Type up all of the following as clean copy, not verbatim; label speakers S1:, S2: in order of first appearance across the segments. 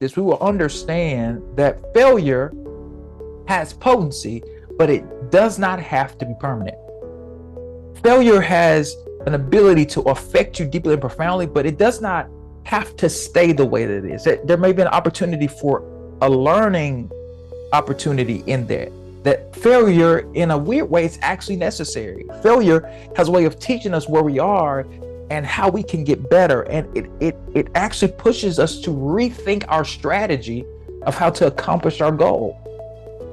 S1: this, we will understand that failure has potency, but it does not have to be permanent. Failure has an ability to affect you deeply and profoundly, but it does not have to stay the way that it is. There may be an opportunity for a learning opportunity in there. That failure, in a weird way, is actually necessary. Failure has a way of teaching us where we are and how we can get better. And it actually pushes us to rethink our strategy of how to accomplish our goal.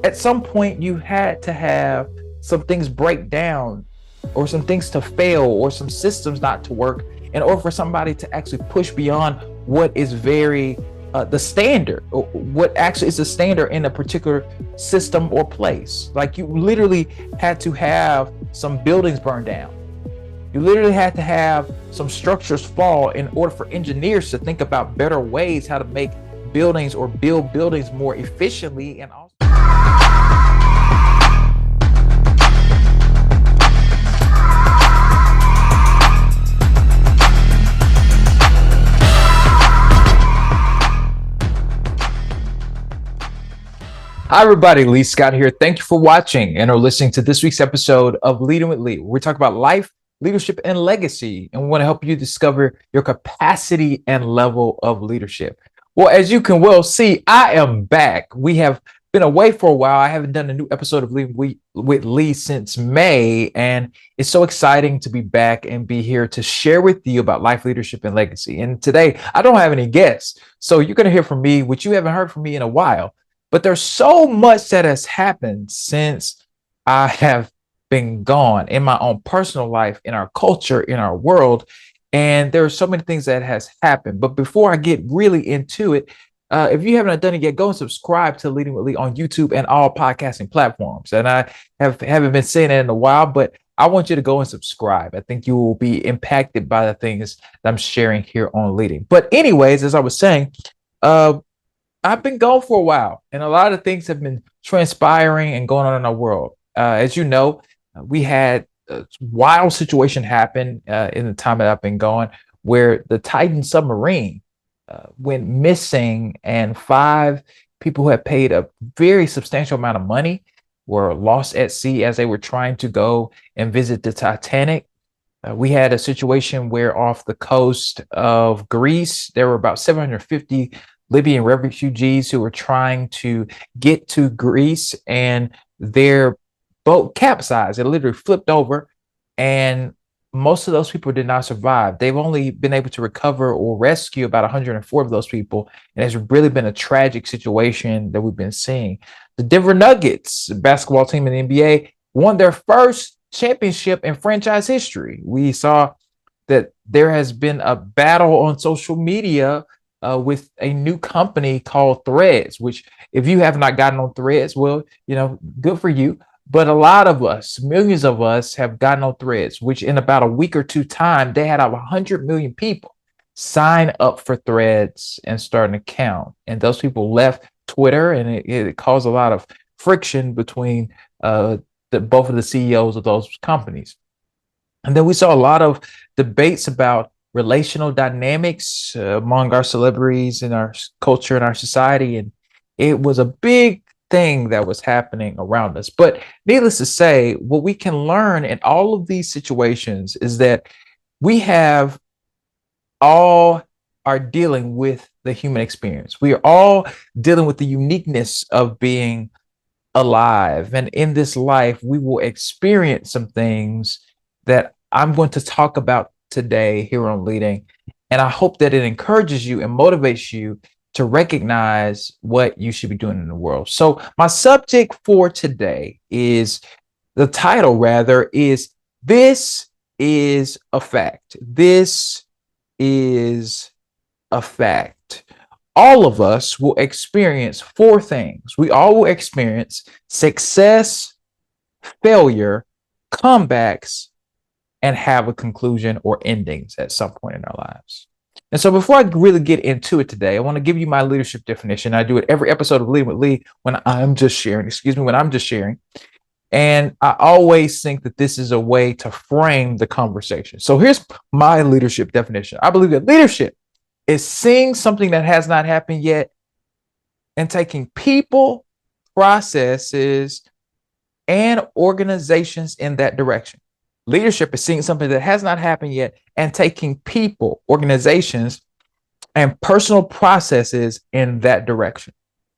S1: At some point, you had to have some things break down, or some things to fail, or some systems not to work, in order for somebody to actually push beyond what is very the standard, or what actually is the standard in a particular system or place. Like, you literally had to have some buildings burn down. You literally had to have some structures fall in order for engineers to think about better ways how to make buildings or build buildings more efficiently. And also, hi, everybody. Lee Scott here. Thank you for watching and or listening to this week's episode of Leading with Lee. We talk about life, leadership, and legacy, and we want to help you discover your capacity and level of leadership. Well, as you can well see, I am back. We have been away for a while. I haven't done a new episode of Leading with Lee since May, and it's so exciting to be back and be here to share with you about life, leadership, and legacy. And today, I don't have any guests, so you're going to hear from me, which you haven't heard from me in a while. But there's so much that has happened since I have been gone in my own personal life, in our culture, in our world. And there are so many things that has happened. But before I get really into it, if you haven't done it yet, go and subscribe to Leading with Lee on YouTube and all podcasting platforms. And I haven't been saying it in a while, but I want you to go and subscribe. I think you will be impacted by the things that I'm sharing here on Leading. But anyways, as I was saying, I've been gone for a while, and a lot of things have been transpiring and going on in our world. As you know, we had a wild situation happen in the time that I've been gone, where the Titan submarine went missing, and 5 people who had paid a very substantial amount of money were lost at sea as they were trying to go and visit the Titanic. We had a situation where off the coast of Greece, there were about 750 Libyan refugees who were trying to get to Greece, and their boat capsized. It literally flipped over, and most of those people did not survive. They've only been able to recover or rescue about 104 of those people, and it's really been a tragic situation that we've been seeing. The Denver Nuggets basketball team in the NBA won their first championship in franchise history. We saw that there has been a battle on social media with a new company called Threads, which, if you have not gotten on Threads, well, good for you. But a lot of us, millions of us, have gotten on Threads, which in about a week or two time, they had 100 million people sign up for Threads and start an account. And those people left Twitter, and it caused a lot of friction between both of the CEOs of those companies. And then we saw a lot of debates about relational dynamics among our celebrities in our culture and our society. And it was a big thing that was happening around us. But needless to say, what we can learn in all of these situations is that we all are dealing with the human experience. We are all dealing with the uniqueness of being alive. And in this life, we will experience some things that I'm going to talk about today here on Leading. And I hope that it encourages you and motivates you to recognize what you should be doing in the world. So my subject for today is, the title rather, is This is a Fact. This is a fact. All of us will experience 4 things. We all will experience success, failure, comebacks, and have a conclusion or endings at some point in our lives. And so before I really get into it today, I want to give you my leadership definition. I do it every episode of Leading with Lee when I'm just sharing. And I always think that this is a way to frame the conversation. So here's my leadership definition. I believe that leadership is seeing something that has not happened yet and taking people, processes, and organizations in that direction. Leadership is seeing something that has not happened yet and taking people, organizations, and personal processes in that direction.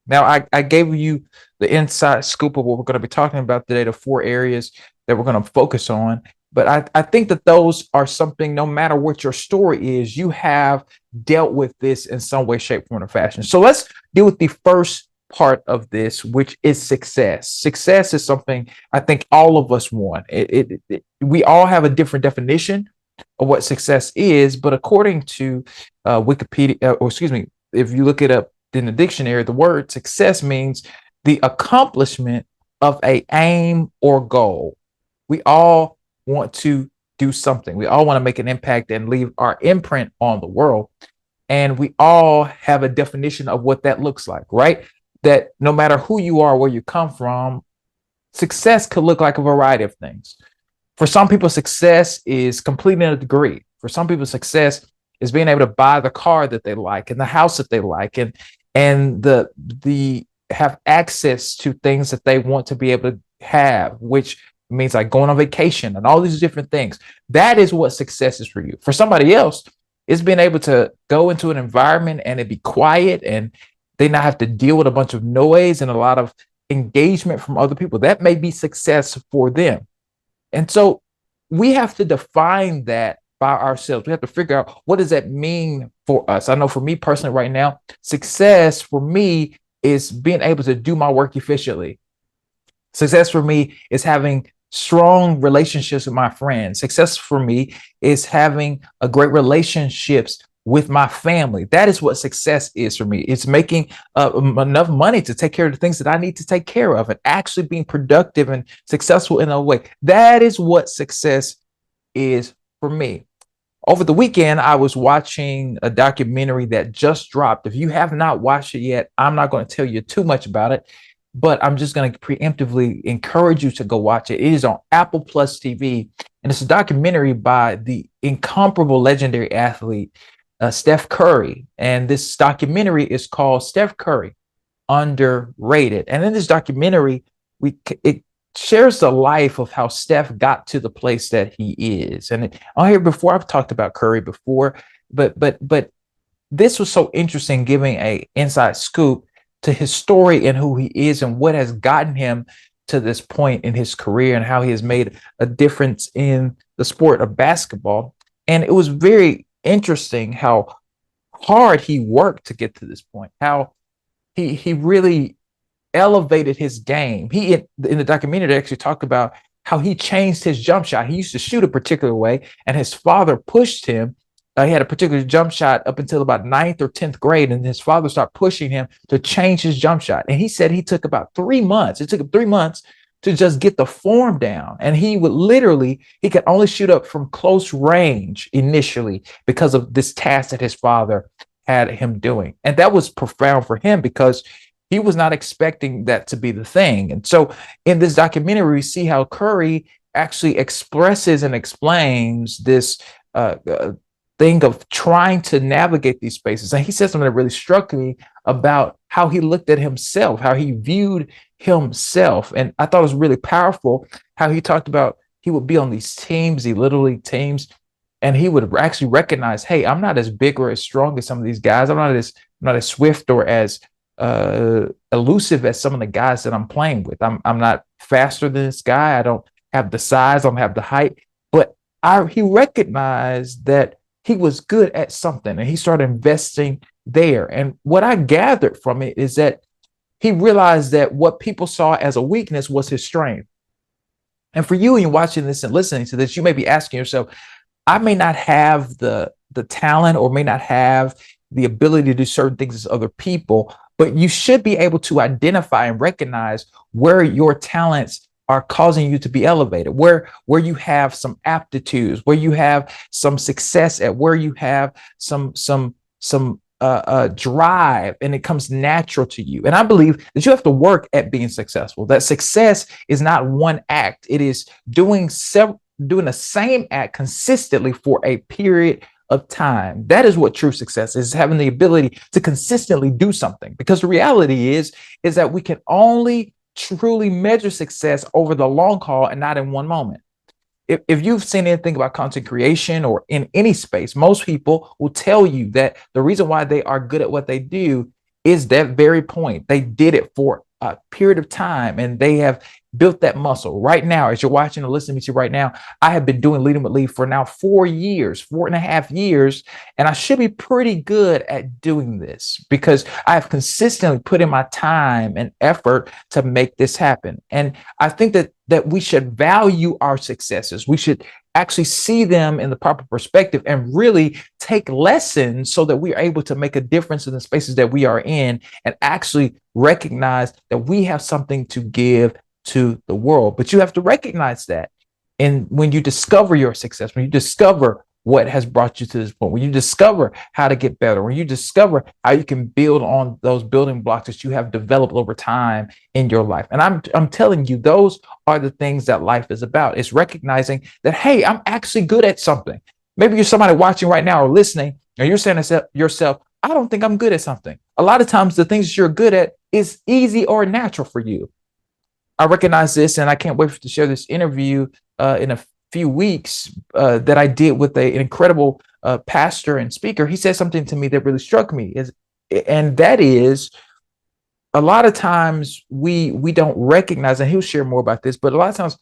S1: Now, I gave you the inside scoop of what we're going to be talking about today, the 4 areas that we're going to focus on. But I think that those are something, no matter what your story is, you have dealt with this in some way, shape, form, or fashion. So let's deal with the first part of this, which is success. Success is something I think all of us want. We all have a different definition of what success is, but according to Wikipedia, or excuse me, if you look it up in the dictionary, the word success means the accomplishment of a aim or goal. We all want to do something. We all want to make an impact and leave our imprint on the world. And we all have a definition of what that looks like, right? That no matter who you are, where you come from, success could look like a variety of things. For some people, success is completing a degree. For some people, success is being able to buy the car that they like and the house that they like, and the have access to things that they want to be able to have, which means like going on vacation and all these different things. That is what success is for you. For somebody else, it's being able to go into an environment and it be quiet and they not have to deal with a bunch of noise and a lot of engagement from other people. That may be success for them. And so we have to define that by ourselves. We have to figure out, what does that mean for us? I know for me personally right now, success for me is being able to do my work efficiently. Success for me is having strong relationships with my friends. Success for me is having a great relationships with my family. That is what success is for me. It's making enough money to take care of the things that I need to take care of and actually being productive and successful in a way. That is what success is for me. Over the weekend, I was watching a documentary that just dropped. If you have not watched it yet, I'm not going to tell you too much about it, but I'm just going to preemptively encourage you to go watch it. It is on Apple Plus TV, and it's a documentary by the incomparable legendary athlete, Steph Curry. And this documentary is called Steph Curry, Underrated. And in this documentary, it shares the life of how Steph got to the place that he is. And on here before, I've talked about Curry before, but this was so interesting, giving a inside scoop to his story and who he is and what has gotten him to this point in his career and how he has made a difference in the sport of basketball. And it was very interesting how hard he worked to get to this point, how he really elevated his game. He, in the documentary, they actually talked about how he changed his jump shot. He used to shoot a particular way, and his father pushed him. He had a particular jump shot up until about 9th or 10th grade, and his father started pushing him to change his jump shot. And he said he took about 3 months. It took him 3 months to just get the form down. And he could only shoot up from close range initially because of this task that his father had him doing. And that was profound for him because he was not expecting that to be the thing. And so in this documentary, we see how Curry actually expresses and explains this thing of trying to navigate these spaces. And he said something that really struck me about how he looked at himself, how he viewed himself. And I thought it was really powerful how he talked about he would be on these teams, the Little League teams, and he would actually recognize, hey, I'm not as big or as strong as some of these guys. I'm not as swift or as elusive as some of the guys that I'm playing with. I'm not faster than this guy. I don't have the size. I don't have the height. But he recognized that he was good at something, and he started investing there. And what I gathered from it is that he realized that what people saw as a weakness was his strength. And for you, when you're watching this and listening to this, you may be asking yourself, I may not have the talent or may not have the ability to do certain things as other people, but you should be able to identify and recognize where your talents are causing you to be elevated, where you have some aptitudes, where you have some success at, where you have some drive, and it comes natural to you. And I believe that you have to work at being successful. That success is not one act; it is doing the same act consistently for a period of time. That is what true success is, having the ability to consistently do something. Because the reality is that we can only truly measure success over the long haul and not in one moment. If you've seen anything about content creation or in any space, most people will tell you that the reason why they are good at what they do is that very point. They did it for a period of time and they have built that muscle. Right now, as you're watching or listening to right now, I have been doing Leading with Lee for now 4 years, 4.5 years, and I should be pretty good at doing this because I have consistently put in my time and effort to make this happen. And I think that we should value our successes. We should actually see them in the proper perspective and really take lessons so that we are able to make a difference in the spaces that we are in and actually recognize that we have something to give to the world. But you have to recognize that. And when you discover your success, when you discover what has brought you to this point, when you discover how to get better, when you discover how you can build on those building blocks that you have developed over time in your life. And I'm telling you, those are the things that life is about. It's recognizing that, hey, I'm actually good at something. Maybe you're somebody watching right now or listening, and you're saying to yourself, I don't think I'm good at something. A lot of times the things that you're good at is easy or natural for you. I recognize this, and I can't wait to share this interview in a few weeks that I did with an incredible pastor and speaker. He said something to me that really struck me, and that is, a lot of times we don't recognize, and he'll share more about this, but a lot of times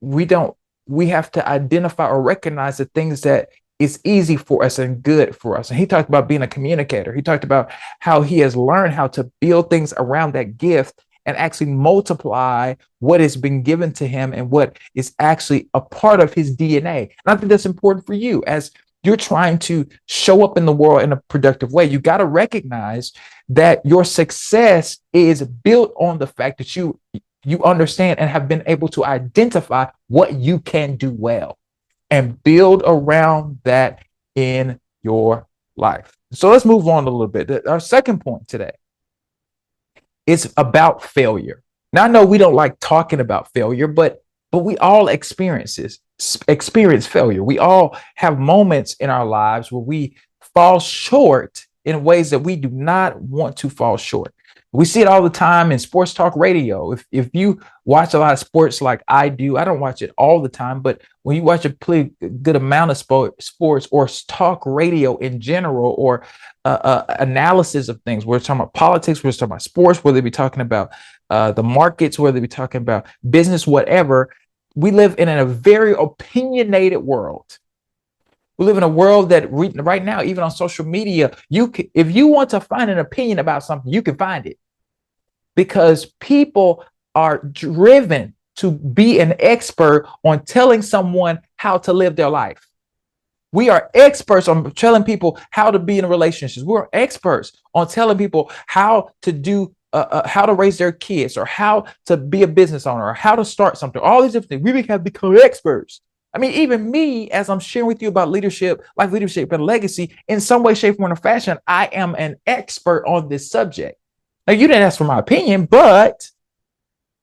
S1: we have to identify or recognize the things that is easy for us and good for us. And he talked about being a communicator. He talked about how he has learned how to build things around that gift and actually multiply what has been given to him and what is actually a part of his DNA. And I think that's important for you as you're trying to show up in the world in a productive way. You got to recognize that your success is built on the fact that you understand and have been able to identify what you can do well and build around that in your life. So let's move on a little bit. Our second point today, it's about failure. Now, I know we don't like talking about failure, but we all experience failure. We all have moments in our lives where we fall short in ways that we do not want to fall short. We see it all the time in sports talk radio. If you watch a lot of sports like I do, I don't watch it all the time, but when you watch a pretty good amount of sports or talk radio in general, or analysis of things, we're talking about politics, we're talking about sports, whether they be talking about the markets, whether they be talking about business, whatever. We live in a very opinionated world. We live in a world that right now, even on social media, if you want to find an opinion about something, you can find it, because people are driven to be an expert on telling someone how to live their life. We are experts on telling people how to be in relationships. We're experts on telling people how to do how to raise their kids, or how to be a business owner, or how to start something. All these different things. We have become experts. I mean, even me, as I'm sharing with you about leadership, life leadership, and legacy, in some way, shape, form, or fashion, I am an expert on this subject. Now, you didn't ask for my opinion, but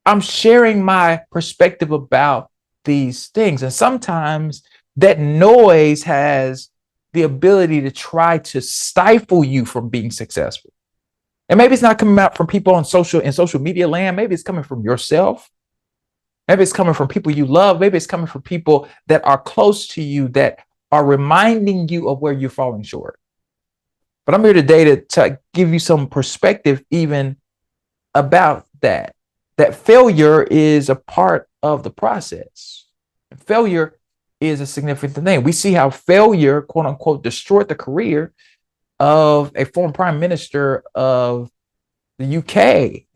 S1: I'm sharing my perspective about these things. And sometimes that noise has the ability to try to stifle you from being successful. And maybe it's not coming out from people in social media land. Maybe it's coming from yourself. Maybe it's coming from people you love. Maybe it's coming from people that are close to you that are reminding you of where you're falling short. But I'm here today to give you some perspective even about that failure is a part of the process. Failure is a significant thing. We see how failure, quote unquote, destroyed the career of a former prime minister of the UK,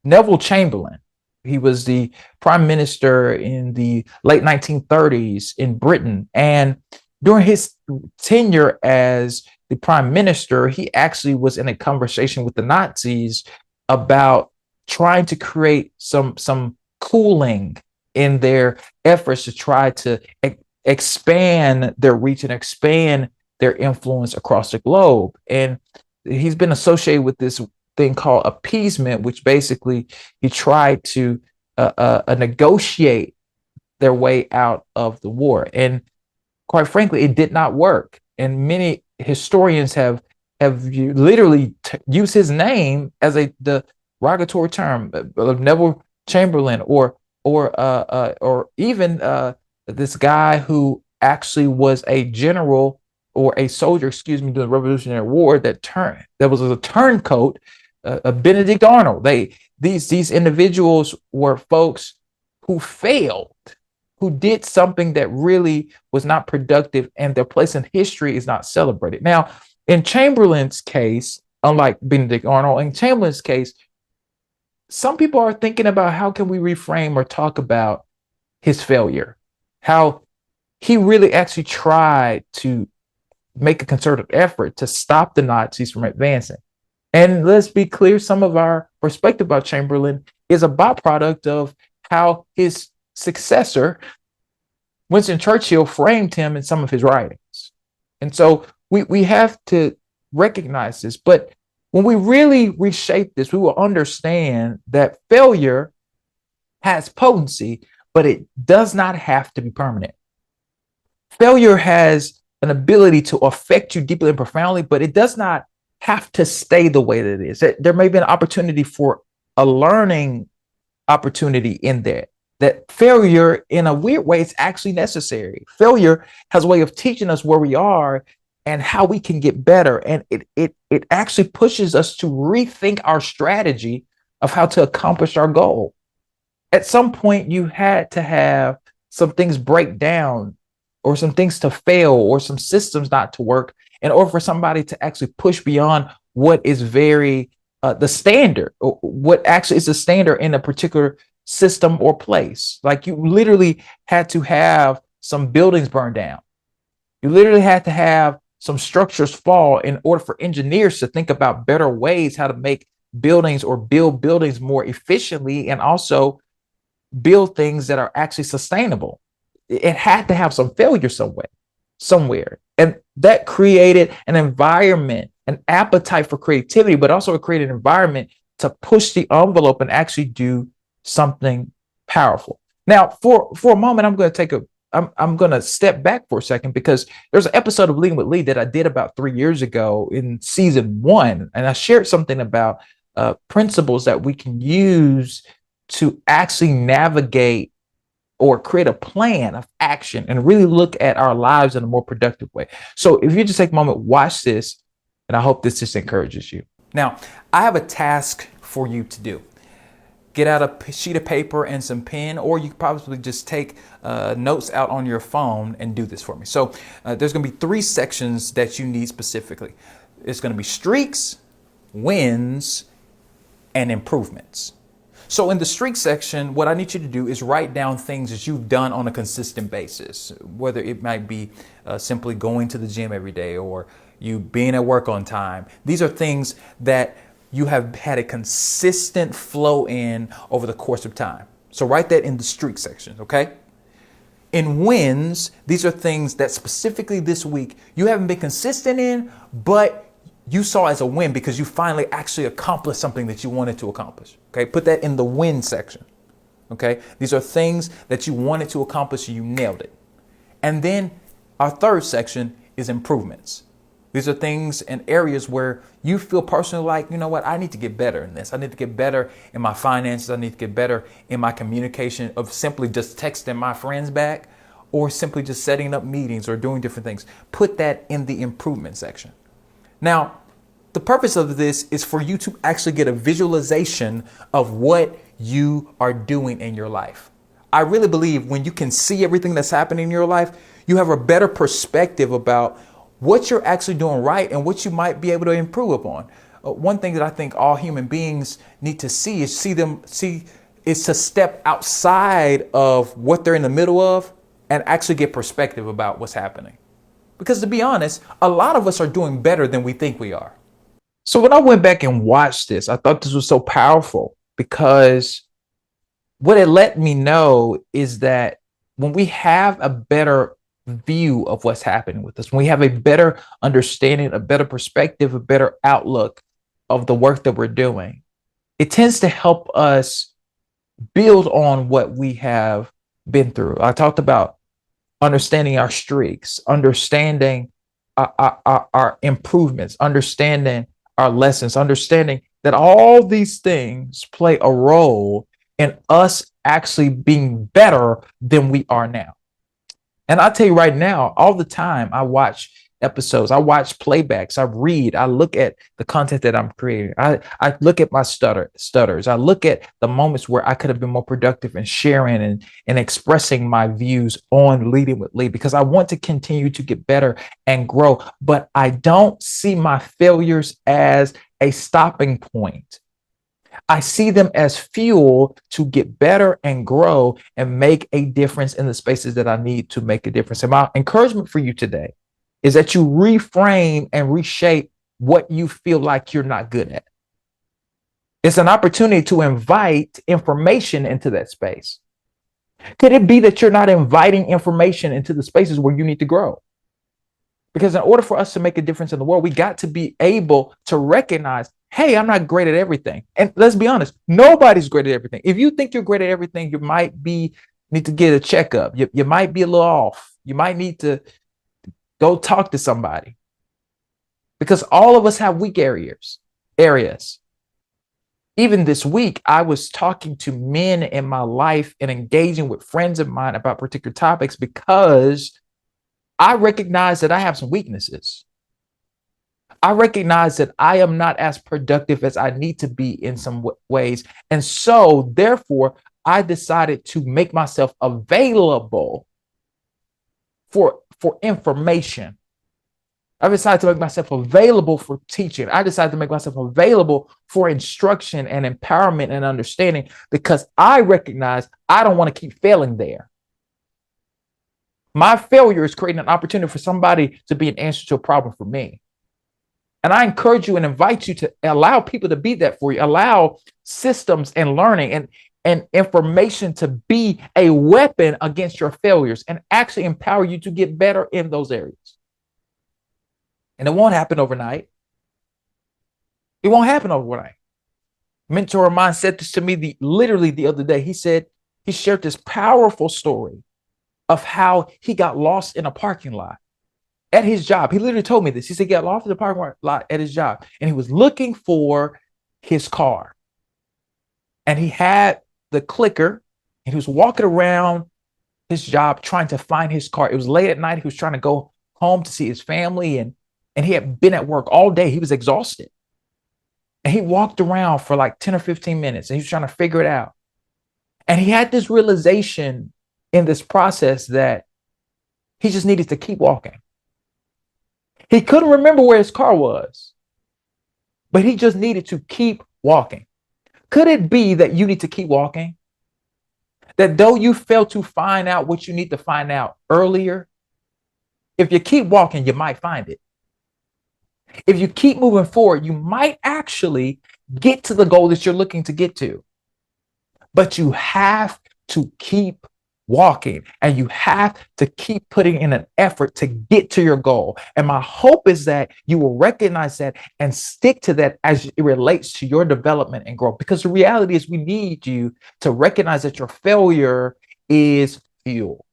S1: Neville Chamberlain. He was the prime minister in the late 1930s in Britain. And during his tenure as the prime minister, he actually was in a conversation with the Nazis about trying to create some cooling in their efforts to try to expand their reach and expand their influence across the globe. And he's been associated with this thing called appeasement, which basically he tried to negotiate their way out of the war. And quite frankly, it did not work. and many historians have literally used his name as a derogatory term of Neville Chamberlain, or even this guy who actually was a general or a soldier, excuse me, during the Revolutionary War that was a turncoat, Benedict Arnold. These individuals were folks who failed, who did something that really was not productive, and their place in history is not celebrated. Now, in Chamberlain's case, unlike Benedict Arnold, in Chamberlain's case, some people are thinking about how can we reframe or talk about his failure, how he really actually tried to make a concerted effort to stop the Nazis from advancing. And let's be clear, some of our perspective about Chamberlain is a byproduct of how his successor, Winston Churchill, framed him in some of his writings. And so we have to recognize this. But when we really reshape this, we will understand that failure has potency, but it does not have to be permanent. Failure has an ability to affect you deeply and profoundly, but it does not have to stay the way that it is. There may be an opportunity for a learning opportunity in there. That failure, in a weird way, is actually necessary. Failure has a way of teaching us where we are and how we can get better. And it actually pushes us to rethink our strategy of how to accomplish our goal. At some point, you had to have some things break down, or some things to fail, or some systems not to work, in order for somebody to actually push beyond what is very the standard, or what actually is the standard in a particular system or place. Like, you literally had to have some buildings burned down. You literally had to have some structures fall in order for engineers to think about better ways how to make buildings or build buildings more efficiently, and also build things that are actually sustainable. It had to have some failure somewhere. And that created an environment, an appetite for creativity, but also it created an environment to push the envelope and actually do something powerful. Now, for a moment, I'm going to step back for a second, because there's an episode of Leading with Lee that I did about 3 years ago in season 1. And I shared something about principles that we can use to actually navigate or create a plan of action and really look at our lives in a more productive way. So if you just take a moment, watch this, and I hope this just encourages you. Now, I have a task for you to do. Get out a sheet of paper and some pen, or you could probably just take notes out on your phone and do this for me. So there's going to be 3 sections that you need specifically. It's going to be streaks, wins, and improvements. So in the streak section, what I need you to do is write down things that you've done on a consistent basis, whether it might be simply going to the gym every day, or you being at work on time. These are things that you have had a consistent flow in over the course of time. So write that in the streak section, okay? In wins, these are things that specifically this week you haven't been consistent in, but you saw as a win because you finally actually accomplished something that you wanted to accomplish. Okay, put that in the win section. Okay, these are things that you wanted to accomplish and you nailed it. And then our third section is improvements. These are things and areas where you feel personally like, you know what, I need to get better in this. I need to get better in my finances. I need to get better in my communication of simply just texting my friends back, or simply just setting up meetings or doing different things. Put that in the improvement section. Now, the purpose of this is for you to actually get a visualization of what you are doing in your life. I really believe when you can see everything that's happening in your life, you have a better perspective about what you're actually doing right and what you might be able to improve upon. One thing that I think all human beings need to see is to step outside of what they're in the middle of and actually get perspective about what's happening. Because to be honest, a lot of us are doing better than we think we are. So when I went back and watched this, I thought this was so powerful, because what it let me know is that when we have a better view of what's happening with us, when we have a better understanding, a better perspective, a better outlook of the work that we're doing, it tends to help us build on what we have been through. I talked about understanding our streaks, understanding our improvements, understanding our lessons, understanding that all these things play a role in us actually being better than we are now. And I'll tell you right now, all the time I watch episodes, I watch playbacks, I read, I look at the content that I'm creating. I look at my stutters. I look at the moments where I could have been more productive in sharing and expressing my views on Leading with Lee, because I want to continue to get better and grow. But I don't see my failures as a stopping point. I see them as fuel to get better and grow and make a difference in the spaces that I need to make a difference. And my encouragement for you today is that you reframe and reshape what you feel like you're not good at. It's an opportunity to invite information into that space. Could it be that you're not inviting information into the spaces where you need to grow? Because in order for us to make a difference in the world, we got to be able to recognize, hey, I'm not great at everything. And let's be honest, nobody's great at everything. If you think you're great at everything, you might need to get a checkup. You might be a little off. You might need to go talk to somebody, because all of us have weak areas. Even this week, I was talking to men in my life and engaging with friends of mine about particular topics because I recognize that I have some weaknesses. I recognize that I am not as productive as I need to be in some ways. And so, therefore, I decided to make myself available for information. I decided to make myself available for teaching. I decided to make myself available for instruction and empowerment and understanding, because I recognize I don't want to keep failing there. My failure is creating an opportunity for somebody to be an answer to a problem for me. And I encourage you and invite you to allow people to be that for you. Allow systems and learning and information to be a weapon against your failures and actually empower you to get better in those areas. And it won't happen overnight. It won't happen overnight. Mentor of mine said this to me literally the other day. He said he shared this powerful story of how he got lost in a parking lot at his job. He literally told me this. He said he got lost in the parking lot at his job, and he was looking for his car. And he had the clicker, and he was walking around his job trying to find his car. It was late at night. He was trying to go home to see his family, and he had been at work all day. He was exhausted. And he walked around for like 10 or 15 minutes, and he was trying to figure it out. And he had this realization in this process that he just needed to keep walking. He couldn't remember where his car was, but he just needed to keep walking. Could it be that you need to keep walking? That though you fail to find out what you need to find out earlier, if you keep walking, you might find it. If you keep moving forward, you might actually get to the goal that you're looking to get to. But you have to keep walking, and you have to keep putting in an effort to get to your goal. And my hope is that you will recognize that and stick to that as it relates to your development and growth. Because the reality is we need you to recognize that your failure is fuel.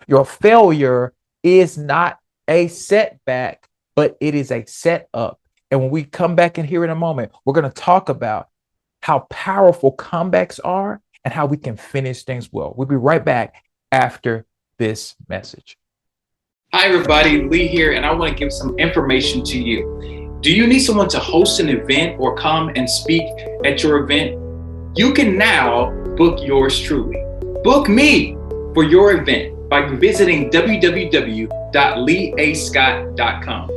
S1: Your failure is not a setback, but it is a setup. And when we come back in here in a moment, we're going to talk about how powerful comebacks are and how we can finish things well. We'll be right back after this message. Hi, everybody. Lee here, and I want to give some information to you. Do you need someone to host an event or come and speak at your event? You can now book yours truly. Book me for your event by visiting www.leeascott.com.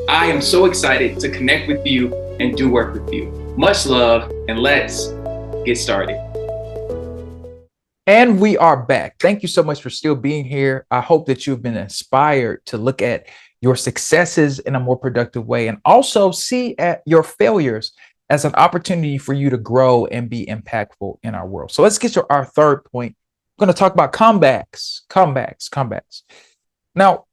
S1: I am so excited to connect with you and do work with you. Much love, and let's get started. And we are back. Thank you so much for still being here. I hope that you've been inspired to look at your successes in a more productive way, and also see at your failures as an opportunity for you to grow and be impactful in our world. So let's get to our third point. I'm going to talk about comebacks. Now,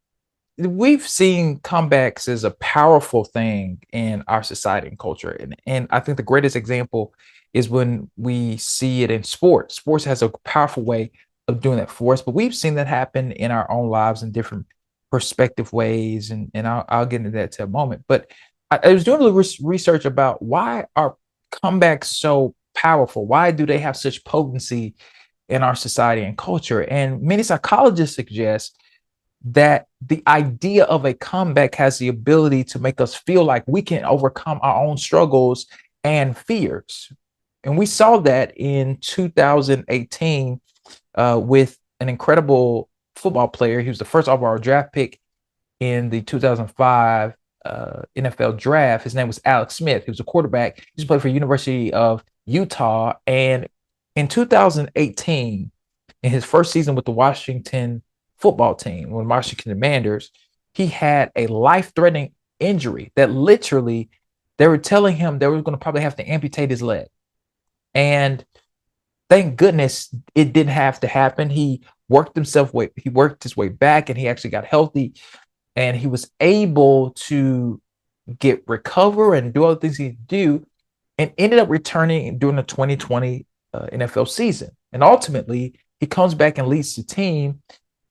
S1: we've seen comebacks as a powerful thing in our society and culture. And I think the greatest example is when we see it in sports. Sports has a powerful way of doing that for us, but we've seen that happen in our own lives in different perspective ways, and I'll get into that to a moment. But I was doing a little research about why are comebacks so powerful? Why do they have such potency in our society and culture? And many psychologists suggest that the idea of a comeback has the ability to make us feel like we can overcome our own struggles and fears. And we saw that in 2018 with an incredible football player. He was the first overall draft pick in the 2005 NFL draft. His name was Alex Smith. He was a quarterback. He used to play for University of Utah. And in 2018, in his first season with the Washington football team, with Washington Commanders, he had a life-threatening injury that literally they were telling him they were going to probably have to amputate his leg. And thank goodness it didn't have to happen. He worked his way back, and he actually got healthy, and he was able to recover and do all the things he do, and ended up returning during the 2020 NFL season. And ultimately, he comes back and leads the team.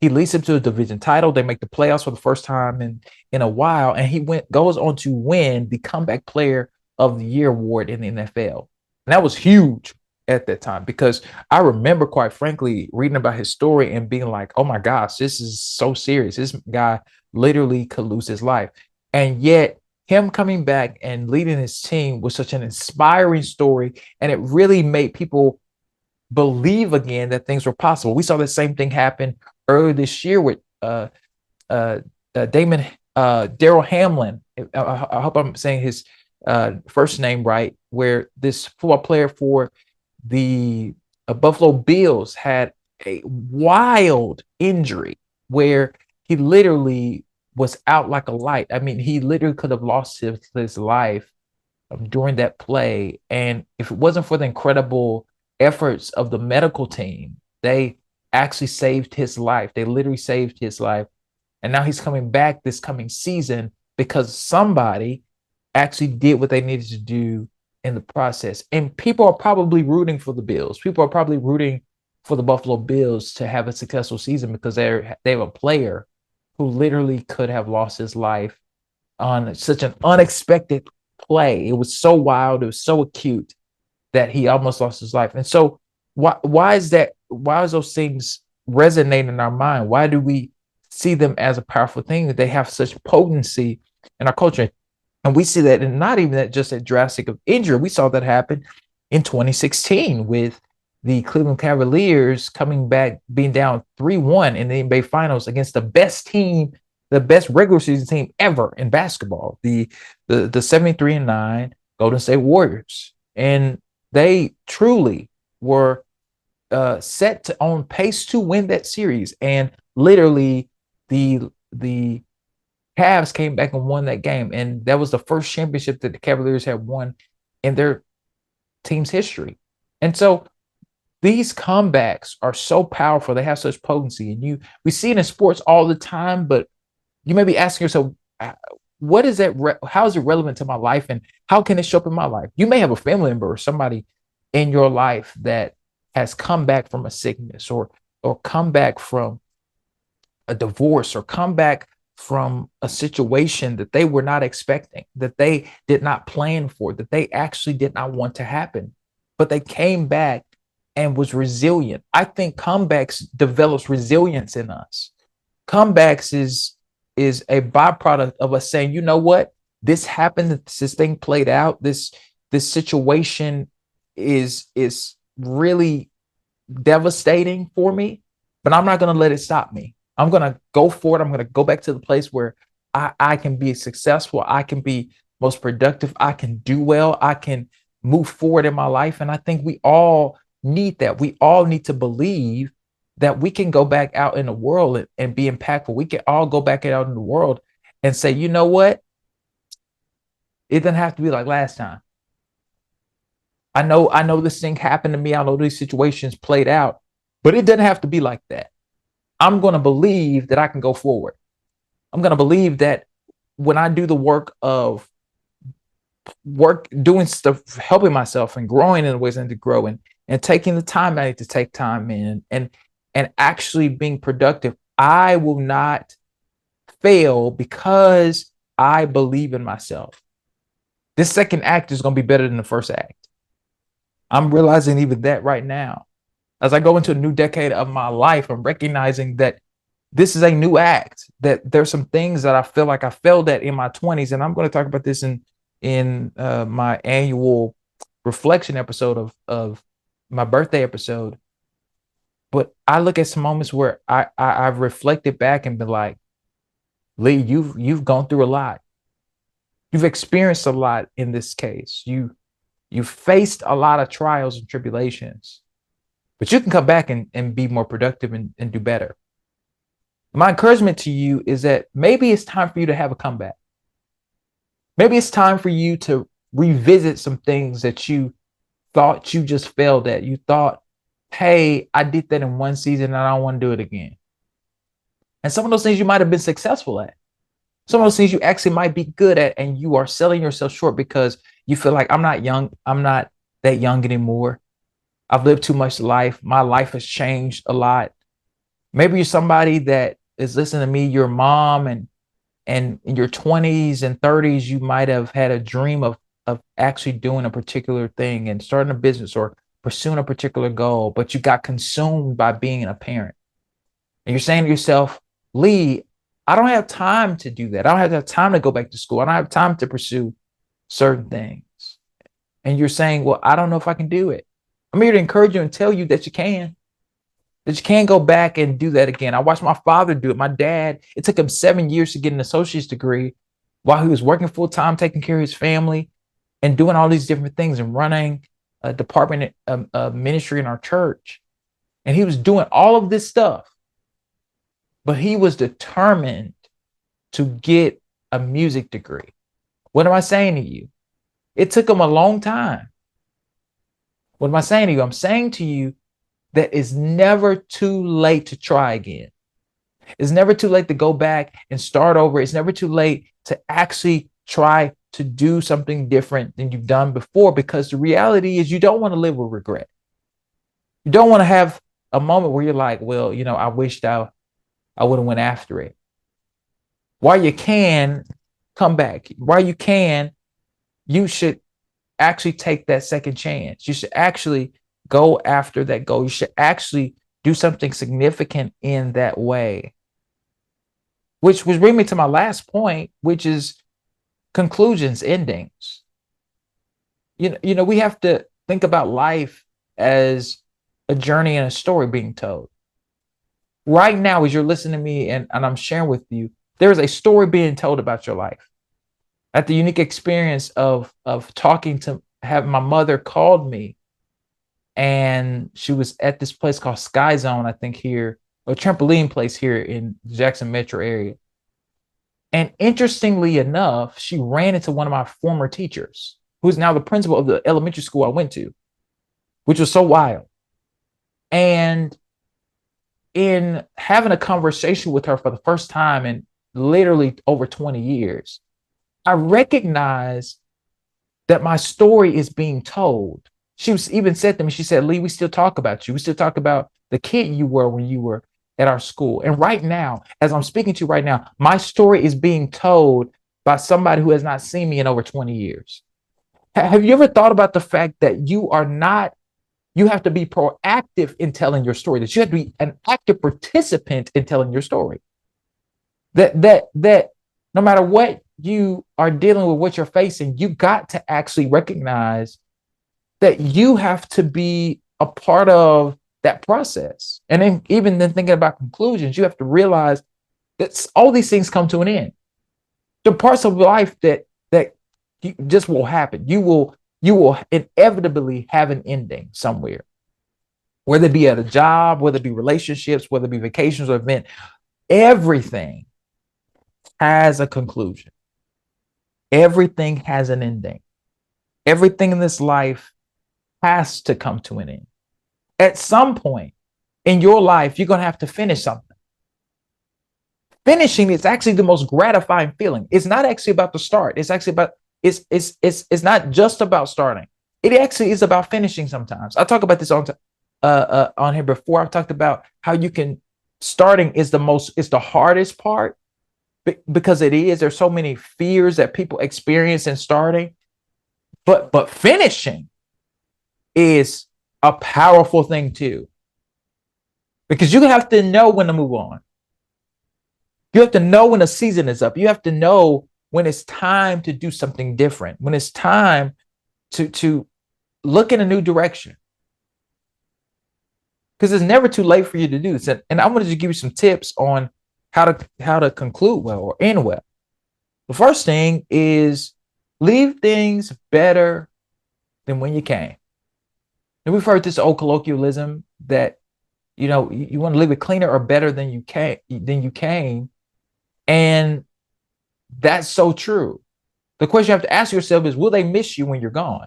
S1: He leads them to a division title. They make the playoffs for the first time in a while, and he goes on to win the Comeback Player of the Year award in the NFL. And that was huge at that time, because I remember, quite frankly, reading about his story and being like, oh my gosh, this is so serious. This guy literally could lose his life. And yet him coming back and leading his team was such an inspiring story, and it really made people believe again that things were possible. We saw the same thing happen earlier this year with Daryl Hamlin. I hope I'm saying his first name right, where this football player for the Buffalo Bills had a wild injury where he literally was out like a light. I mean, he literally could have lost his life during that play. And if it wasn't for the incredible efforts of the medical team, they actually saved his life. They literally saved his life. And now he's coming back this coming season because somebody actually did what they needed to do in the process. And people are probably rooting for the Bills. People are probably rooting for the Buffalo Bills to have a successful season because they have a player who literally could have lost his life on such an unexpected play. It was so wild. It was so acute that he almost lost his life. And so why is that? Why is those things resonate in our mind? Why do we see them as a powerful thing, that they have such potency in our culture? And we see that, and not even that just a drastic of injury. We saw that happen in 2016 with the Cleveland Cavaliers coming back, being down 3-1 in the NBA Finals against the best team, the best regular season team ever in basketball, the 73-9 Golden State Warriors. And they truly were set on pace to win that series. And literally the Cavs came back and won that game. And that was the first championship that the Cavaliers had won in their team's history. And so these comebacks are so powerful. They have such potency. And we see it in sports all the time, but you may be asking yourself, what is that? How is it relevant to my life? And how can it show up in my life? You may have a family member or somebody in your life that has come back from a sickness, or come back from a divorce, or come back from a situation that they were not expecting, that they did not plan for, that they actually did not want to happen, but they came back and was resilient. I think comebacks develops resilience in us. Comebacks is a byproduct of us saying, you know what, this happened, this thing played out, this situation is really devastating for me, but I'm not going to let it stop me. I'm going to go for it. I'm going to go back to the place where I can be successful. I can be most productive. I can do well. I can move forward in my life. And I think we all need that. We all need to believe that we can go back out in the world and be impactful. We can all go back out in the world and say, you know what? It doesn't have to be like last time. I know this thing happened to me. I know these situations played out, but it doesn't have to be like that. I'm going to believe that I can go forward. I'm going to believe that when I do the work of doing stuff, helping myself and growing in the ways I need to grow, and taking the time I need to take time in, and actually being productive, I will not fail because I believe in myself. This second act is going to be better than the first act. I'm realizing even that right now. As I go into a new decade of my life, I'm recognizing that this is a new act, that there's some things that I feel like I failed at in my 20s. And I'm going to talk about this in my annual reflection episode of my birthday episode. But I look at some moments where I've reflected back and been like, Lee, you've gone through a lot. You've experienced a lot in this case. You've faced a lot of trials and tribulations, but you can come back and be more productive and do better. My encouragement to you is that maybe it's time for you to have a comeback. Maybe it's time for you to revisit some things that you thought you just failed at. You thought, hey, I did that in one season and I don't want to do it again. And some of those things you might have been successful at. Some of those things you actually might be good at, and you are selling yourself short because you feel like I'm not young. I'm not that young anymore. I've lived too much life. My life has changed a lot. Maybe you're somebody that is listening to me, your mom, and in your 20s and 30s, you might have had a dream of actually doing a particular thing and starting a business or pursuing a particular goal, but you got consumed by being a parent. And you're saying to yourself, Lee, I don't have time to do that. I don't have time to go back to school. I don't have time to pursue certain things. And you're saying, well, I don't know if I can do it. I'm here to encourage you and tell you that you can go back and do that again. I watched my father do it. My dad, it took him 7 years to get an associate's degree while he was working full time, taking care of his family and doing all these different things and running a department of ministry in our church. And he was doing all of this stuff, but he was determined to get a music degree. What am I saying to you? It took him a long time. What am I saying to you? I'm saying to you that it's never too late to try again. It's never too late to go back and start over. It's never too late to actually try to do something different than you've done before, because the reality is you don't want to live with regret. You don't want to have a moment where you're like, well, I wished I would have went after it. While you can come back, while you can, you should actually take that second chance. You should actually go after that goal. You should actually do something significant in that way. Which brings me to my last point, which is conclusions, endings. We have to think about life as a journey and a story being told. Right now, as you're listening to me and I'm sharing with you, there is a story being told about your life. At the unique experience of talking to have my mother called me, and she was at this place called Sky Zone, I think here, a trampoline place here in the Jackson metro area. And interestingly enough, she ran into one of my former teachers, who is now the principal of the elementary school I went to, which was so wild. And in having a conversation with her for the first time in literally over 20 years, I recognized that my story is being told. She was even said to me, she said, Lee, we still talk about you. We still talk about the kid you were when you were at our school. And right now, as I'm speaking to you right now, my story is being told by somebody who has not seen me in over 20 years. Have you ever thought about the fact that you have to be proactive in telling your story, that you have to be an active participant in telling your story? That no matter what you are dealing with, what you're facing, you got to actually recognize that you have to be a part of that process. And then even then thinking about conclusions, you have to realize that all these things come to an end. The parts of life that just will happen. You will inevitably have an ending somewhere, whether it be at a job, whether it be relationships, whether it be vacations or event. Everything has a conclusion. Everything has an ending. Everything in this life has to come to an end. At some point in your life, you're going to have to finish something. Finishing is actually the most gratifying feeling. It's not actually about the start. It's actually about, it's not just about starting. It actually is about finishing sometimes. I talk about this on here before. I've talked about how starting is the hardest part, because it is. There's so many fears that people experience in starting, but finishing is a powerful thing too, because you have to know when to move on. You have to know when a season is up. You have to know when it's time to do something different, when it's time to look in a new direction. Because it's never too late for you to do this. And I wanted to give you some tips on how to conclude well or end well. The first thing is leave things better than when you came. And we've heard this old colloquialism that you want to leave it cleaner or better than you came. And that's so true. The question you have to ask yourself is, will they miss you when you're gone?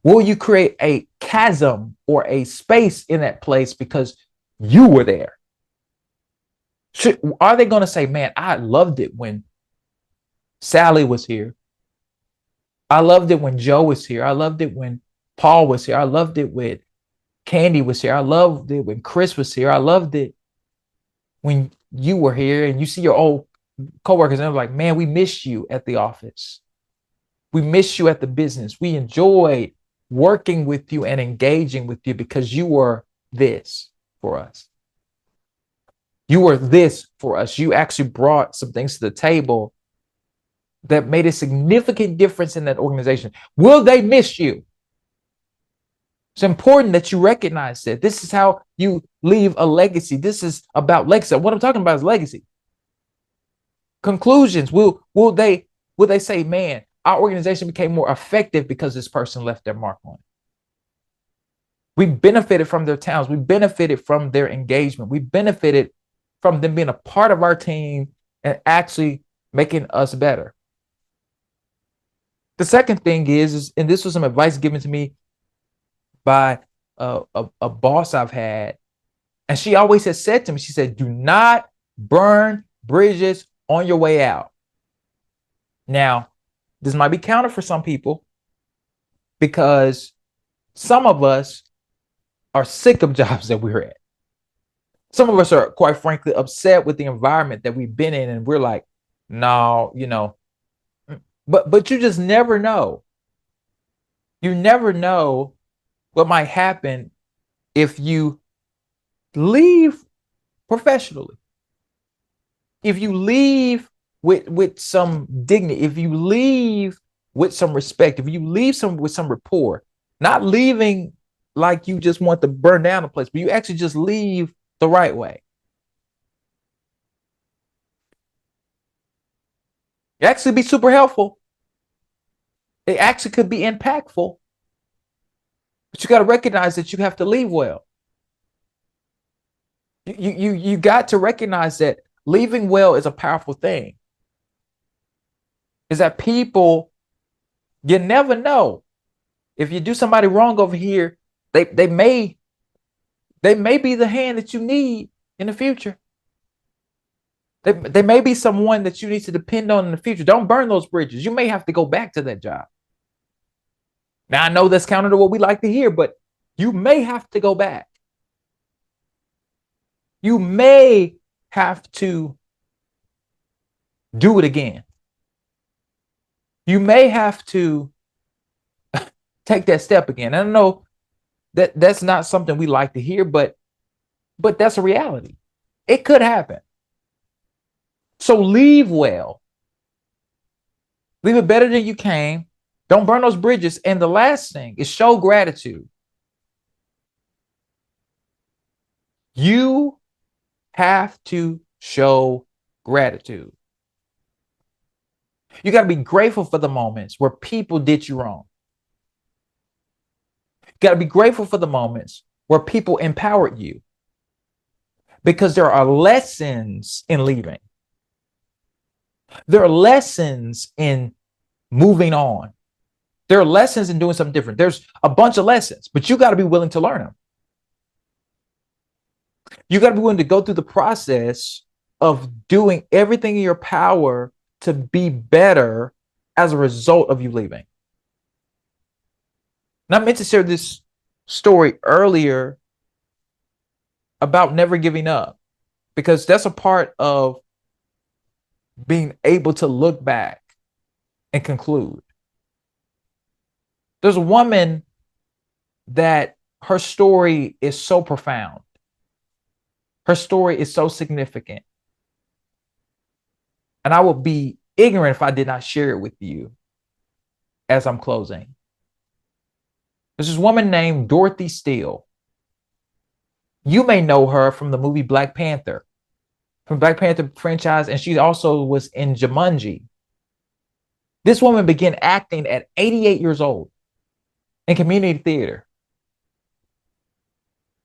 S1: Will you create a chasm or a space in that place because you were there? Are they going to say, man, I loved it when Sally was here. I loved it when Joe was here. I loved it when Paul was here. I loved it when Candy was here. I loved it when Chris was here. I loved it when you were here. And you see your old coworkers and they're like, man, we missed you at the office. We missed you at the business. We enjoyed working with you and engaging with you because you were this for us. You were this for us. You actually brought some things to the table that made a significant difference in that organization. Will they miss you? It's important that you recognize that. This is how you leave a legacy. This is about legacy. What I'm talking about is legacy. Conclusions. Will they say, man, our organization became more effective because this person left their mark on it? We benefited from their talents. We benefited from their engagement. We benefited from them being a part of our team and actually making us better. The second thing is, and this was some advice given to me by a boss I've had, and she always has said to me, she said, do not burn bridges on your way out. Now, this might be counter for some people because some of us are sick of jobs that we're at. Some of us are, quite frankly, upset with the environment that we've been in, and we're like, no, but you just never know. You never know what might happen if you leave professionally. If you leave with some dignity, if you leave with some respect, if you leave with some rapport, not leaving like you just want to burn down the place, but you actually just leave the right way. It actually be super helpful. It actually could be impactful. But you got to recognize that you have to leave well. You got to recognize that leaving well is a powerful thing. Is that people, you never know. If you do somebody wrong over here, they may be the hand that you need in the future. They may be someone that you need to depend on in the future. Don't burn those bridges. You may have to go back to that job. Now, I know that's counter to what we like to hear, but you may have to go back. You may have to do it again. You may have to take that step again. I don't know that that's not something we like to hear, but that's a reality. It could happen. So leave well. Leave it better than you came. Don't burn those bridges. And the last thing is show gratitude. You have to show gratitude. You got to be grateful for the moments where people did you wrong. You got to be grateful for the moments where people empowered you, because there are lessons in leaving. There are lessons in moving on. There are lessons in doing something different. There's a bunch of lessons, but you got to be willing to learn them. You got to be willing to go through the process of doing everything in your power to be better as a result of you leaving. And I meant to share this story earlier about never giving up, because that's a part of being able to look back and conclude. There's a woman that her story is so profound. Her story is so significant. And I would be ignorant if I did not share it with you as I'm closing. There's this woman named Dorothy Steele. You may know her from the movie Black Panther, from Black Panther franchise, and she also was in Jumanji. This woman began acting at 88 years old in community theater.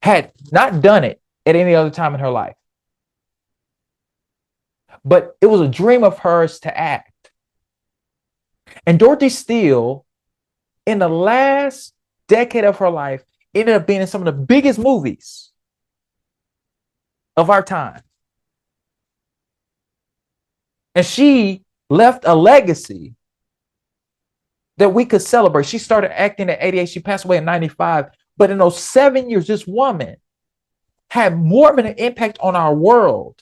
S1: Had not done it at any other time in her life. But it was a dream of hers to act. And Dorothy Steele, in the last decade of her life, ended up being in some of the biggest movies of our time. And she left a legacy that we could celebrate. She started acting at 88. She passed away at 95. But in those 7 years, this woman had more of an impact on our world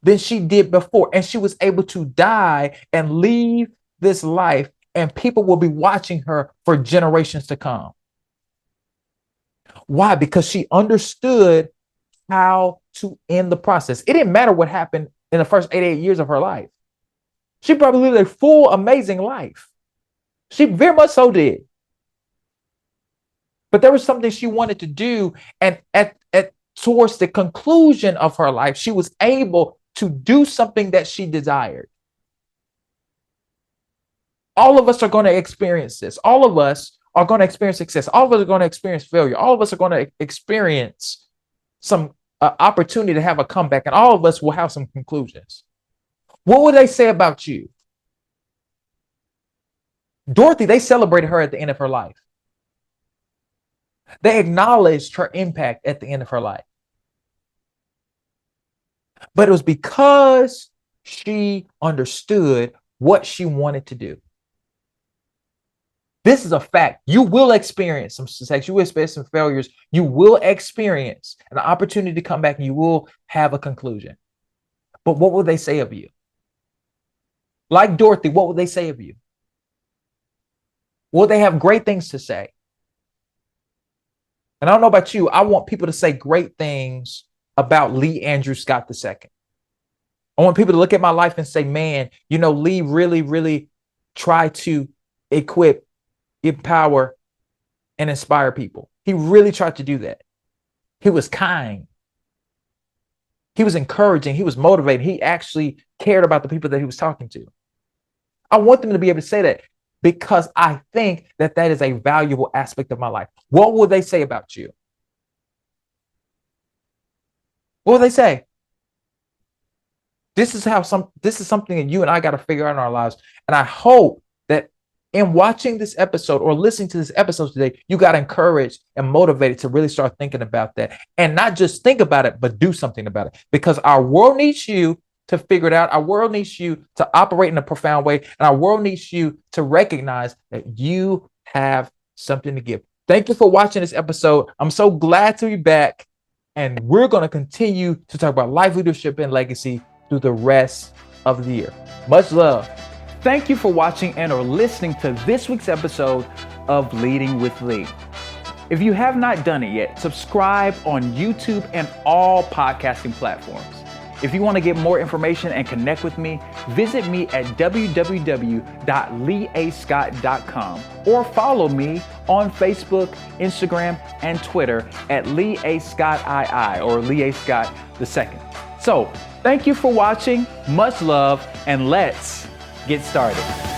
S1: than she did before. And she was able to die and leave this life, and people will be watching her for generations to come. Why? Because she understood how to end the process. It didn't matter what happened in the first 88 years of her life. She probably lived a full, amazing life. She very much so did. But there was something she wanted to do, and towards the conclusion of her life, she was able to do something that she desired. All of us are going to experience this. All of us are going to experience success. All of us are going to experience failure. All of us are going to experience some opportunity to have a comeback, and all of us will have some conclusions. What would they say about you? Dorothy, they celebrated her at the end of her life. They acknowledged her impact at the end of her life. But it was because she understood what she wanted to do. This is a fact. You will experience some success. You will experience some failures. You will experience an opportunity to come back, and you will have a conclusion. But what will they say of you? Like Dorothy, what will they say of you? Will they have great things to say? And I don't know about you, I want people to say great things about Lee Andrew Scott II. I want people to look at my life and say, man, you know, Lee really, really tried to equip, empower, and inspire people. He really tried to do that. He was kind. He was encouraging. He was motivating. He actually cared about the people that he was talking to. I want them to be able to say that, because I think that that is a valuable aspect of my life. What will they say about you? What will they say? This is something that you and I got to figure out in our lives. And I hope that in watching this episode or listening to this episode today, you got encouraged and motivated to really start thinking about that, and not just think about it, but do something about it, because our world needs you to figure it out. Our world needs you to operate in a profound way, and our world needs you to recognize that you have something to give. Thank you for watching this episode. I'm so glad to be back, and we're going to continue to talk about life, leadership, and legacy through the rest of the year. Much love. Thank you for watching and or listening to this week's episode of Leading with Lee. If you have not done it yet, subscribe on YouTube and all podcasting platforms. If you want to get more information and connect with me, visit me at www.leeascott.com or follow me on Facebook, Instagram, and Twitter at Lee A. Scott II or Lee A. Scott II. So thank you for watching. Much love, and let's get started.